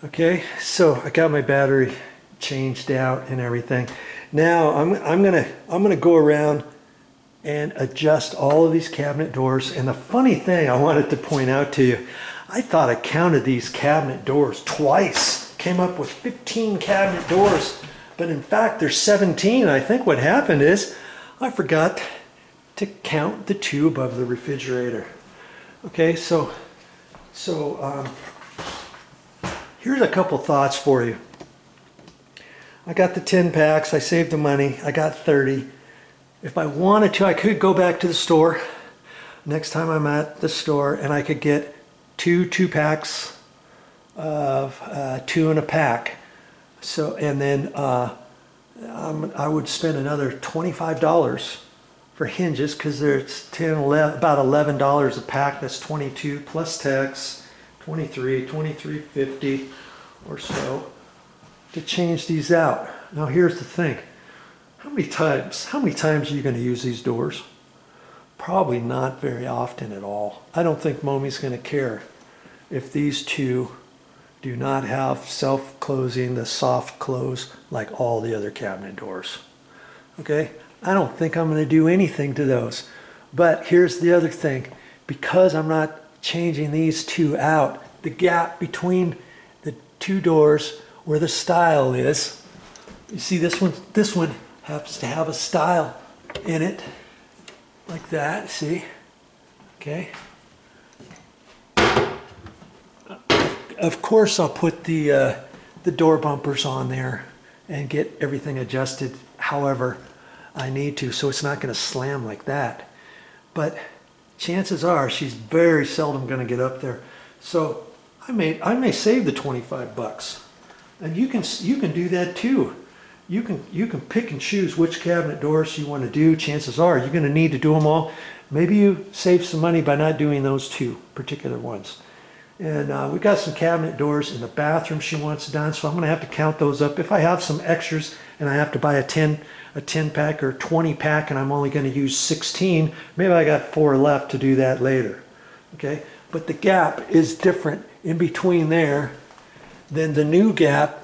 Okay, so I got my battery changed out and everything. Now I'm gonna go around and adjust all of these cabinet doors. And the funny thing I wanted to point out to you, I thought I counted these cabinet doors twice. Came up with 15 cabinet doors, but in fact there's 17. I think what happened is I forgot to count the two above the refrigerator. Okay, so here's a couple thoughts for you. I got the 10 packs, I saved the money, I got 30. If I wanted to, I could go back to the store next time I'm at the store and I could get two packs of 2 in a pack. So, and then I would spend another $25 for Hinges because there's about $11 a pack. That's 22 plus tax, 23.50 or so to change these out. Now here's the thing. How many times are you going to use these doors? Probably not very often at all. I don't think Mommy's going to care if these two do not have self-closing, the soft close like all the other cabinet doors. Okay? I don't think I'm going to do anything to those. But here's the other thing. Because I'm not changing these two out, the gap between the two doors where the style is, you see this one happens to have a style in it like that, see? Okay. Of course I'll put the door bumpers on there and get everything adjusted however I need to, so it's not going to slam like that. But chances are she's very seldom going to get up there. So I may save the 25 bucks. And you can do that too. You can pick and choose which cabinet doors you want to do. Chances are you're going to need to do them all. Maybe you save some money by not doing those two particular ones. And we got some cabinet doors in the bathroom she wants done, so I'm going to have to count those up. If I have some extras and I have to buy a 10 pack or 20 pack and I'm only going to use 16, maybe I got 4 left to do that later. Okay, but the gap is different in between there than the new gap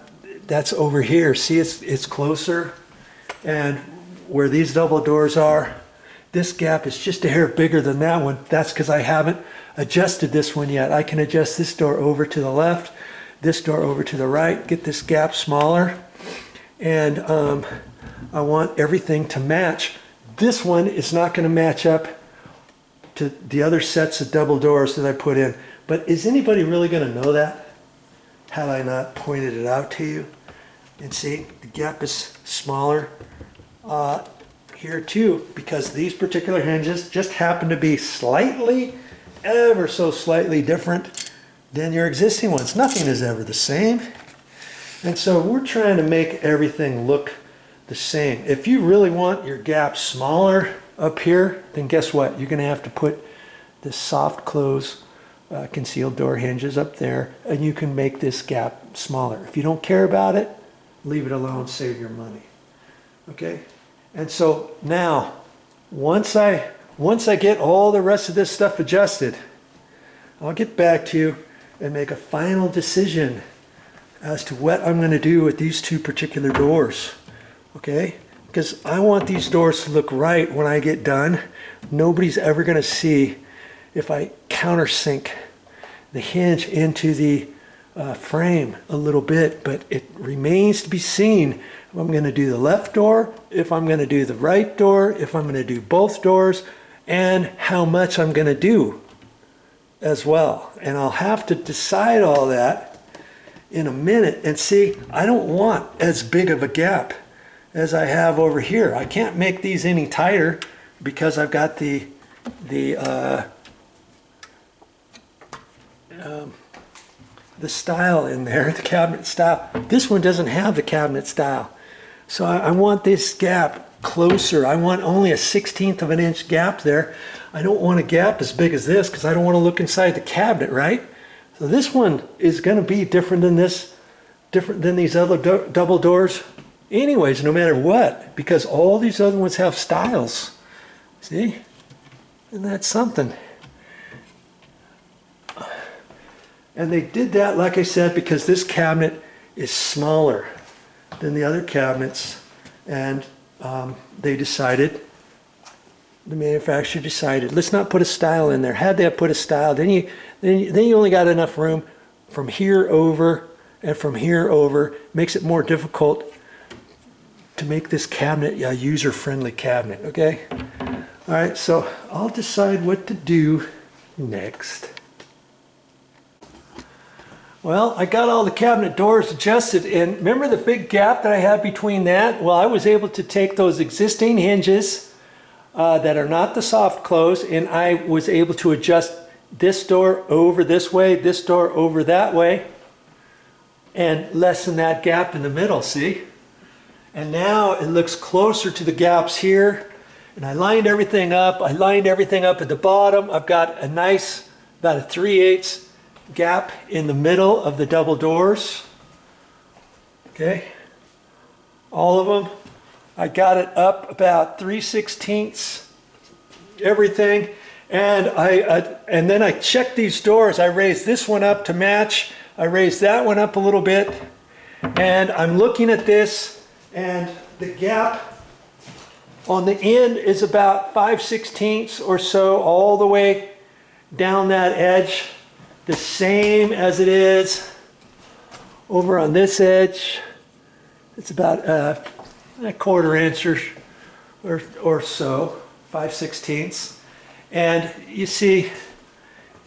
that's over here. See, it's closer, and where these double doors are, this gap is just a hair bigger than that one. That's because I haven't adjusted this one yet. I can adjust this door over to the left, this door over to the right, get this gap smaller, and I want everything to match. This one is not going to match up to the other sets of double doors that I put in. But is anybody really going to know that had I not pointed it out to you? And see, the gap is smaller here too, because these particular hinges just happen to be slightly, ever so slightly different than your existing ones. Nothing is ever the same. And so we're trying to make everything look the same. If you really want your gap smaller up here, then guess what? You're going to have to put this soft close concealed door hinges up there, and you can make this gap smaller. If you don't care about it, leave it alone, save your money. Okay? And so now, once I get all the rest of this stuff adjusted, I'll get back to you and make a final decision as to what I'm going to do with these two particular doors. Okay? Because I want these doors to look right when I get done. Nobody's ever going to see if I countersink the hinge into the frame a little bit, but it remains to be seen if I'm going to do the left door, if I'm going to do the right door, if I'm going to do both doors, and how much I'm going to do as well. And I'll have to decide all that in a minute. And see, I don't want as big of a gap as I have over here. I can't make these any tighter because I've got the style in there, the cabinet style. This one doesn't have the cabinet style. So I want this gap closer. I want only a 1/16 of an inch gap there. I don't want a gap as big as this because I don't want to look inside the cabinet, right? So this one is going to be different than this, different than these other double doors anyways, no matter what, because all these other ones have styles. See? And that's something. And they did that, like I said, because this cabinet is smaller than the other cabinets. And they decided, the manufacturer decided, let's not put a stile in there. Had they put a stile, then you only got enough room from here over and from here over. Makes it more difficult to make this cabinet a user-friendly cabinet, okay? All right, so I'll decide what to do next. Well, I got all the cabinet doors adjusted, and remember the big gap that I had between that? Well, I was able to take those existing hinges that are not the soft close, and I was able to adjust this door over this way, this door over that way, and lessen that gap in the middle, see? And now it looks closer to the gaps here, and I lined everything up. I lined everything up at the bottom. I've got a nice, about a 3/8 gap in the middle of the double doors. Okay, all of them. I got it up about 3/16 everything, and and then I checked these doors. I raised this one up to match. I raised that one up a little bit, and I'm looking at this, and the gap on the end is about 5/16 or so all the way down that edge. The same as it is over on this edge. It's about a 1/4 inch or so, 5/16. And you see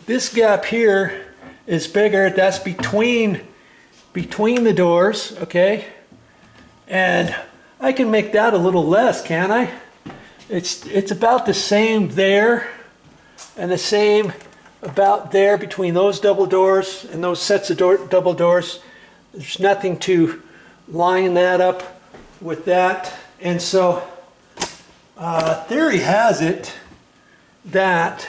this gap here is bigger. That's between the doors, okay? And I can make that a little less, can't I? It's about the same there and the same about there between those double doors and those sets of double doors. There's nothing to line that up with that. And so theory has it that,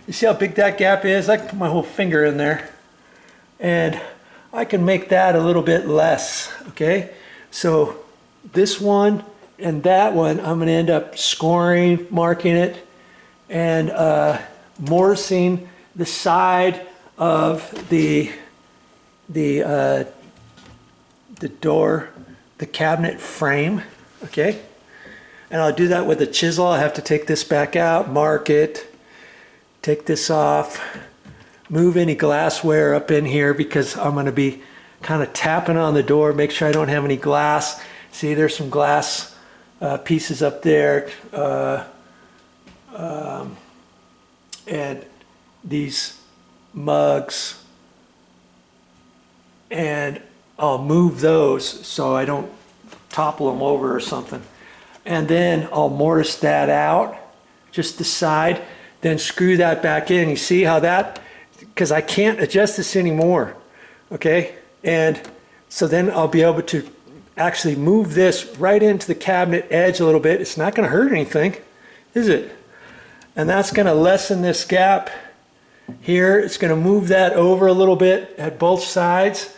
you see how big that gap is? I can put my whole finger in there and I can make that a little bit less, okay? So this one and that one, I'm going to end up scoring, marking it, and mortising the side of the door, the cabinet frame, okay? And I'll do that with a chisel. I have to take this back out, mark it, take this off, move any glassware up in here because I'm going to be kind of tapping on the door, make sure I don't have any glass. See, there's some glass pieces up there, and these mugs, and I'll move those so I don't topple them over or something. And then I'll mortise that out, just the side, then screw that back in. You see how that, because I can't adjust this anymore, okay? And so then I'll be able to actually move this right into the cabinet edge a little bit. It's not going to hurt anything, is it? And that's going to lessen this gap here. It's going to move that over a little bit at both sides.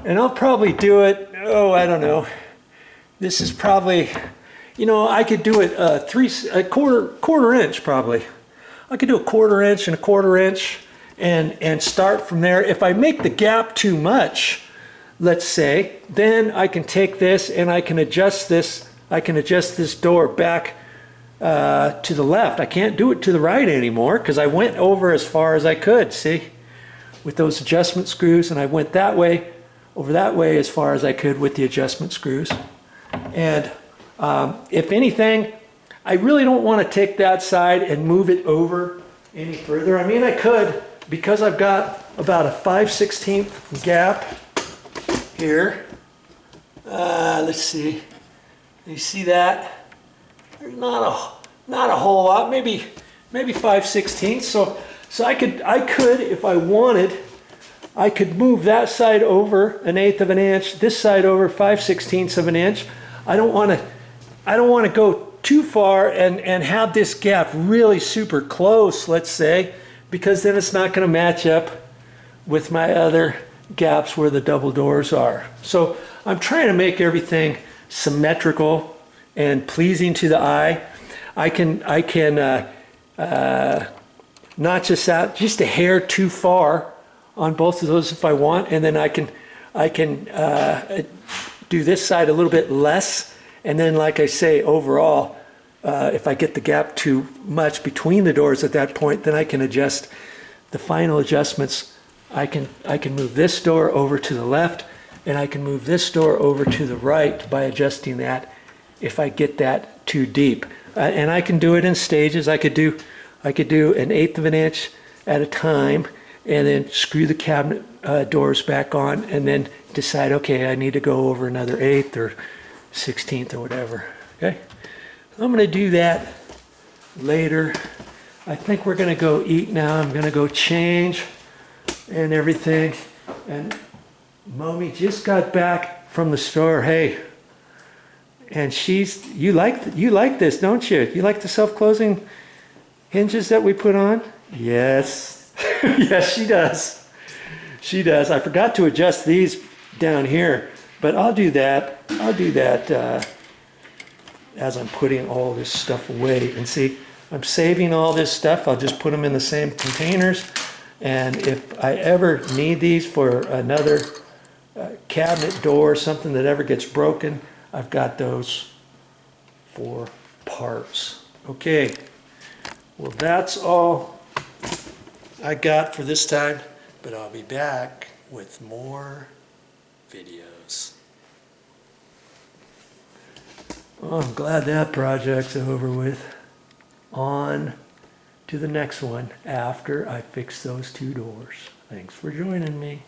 And I'll probably do it, oh, I don't know. This is probably, you know, I could do it a quarter inch probably. I could do a 1/4 inch and a 1/4 inch and start from there. If I make the gap too much, let's say, then I can take this and I can adjust this. I can adjust this door back to the left. I can't do it to the right anymore because I went over as far as I could, see, with those adjustment screws, and I went that way, over that way as far as I could with the adjustment screws. And if anything, I really don't want to take that side and move it over any further. I mean, I could, because I've got about a 5/16 gap here. Let's see. You see that? There's not a whole lot. Maybe 5/16. So I could, if I wanted, I could move that side over 1/8 of an inch, this side over 5/16 of an inch. I don't want to go too far and have this gap really super close, let's say, because then it's not going to match up with my other gaps where the double doors are. So I'm trying to make everything symmetrical and pleasing to the eye. I can notch this out just a hair too far on both of those if I want, and then I can do this side a little bit less, and then like I say, overall, if I get the gap too much between the doors at that point, then I can adjust the final adjustments. I can move this door over to the left, and I can move this door over to the right by adjusting that if I get that too deep. And I can do it in stages. I could do 1/8 of an inch at a time, and then screw the cabinet doors back on, and then decide, okay, I need to go over another 1/8 or 1/16 or whatever. Okay, I'm going to do that later. I think we're going to go eat now. I'm going to go change and everything. And Mommy just got back from the store. Hey, and you like this, don't you? You like the self-closing hinges that we put on? Yes. Yes, she does. She does. I forgot to adjust these down here, but I'll do that. I'll do that as I'm putting all this stuff away. And see, I'm saving all this stuff. I'll just put them in the same containers. And if I ever need these for another cabinet door, something that ever gets broken, I've got those for parts. Okay, well, that's all I got for this time, but I'll be back with more videos. Oh, I'm glad that project's over with. On to the next one after I fix those 2 doors. Thanks for joining me.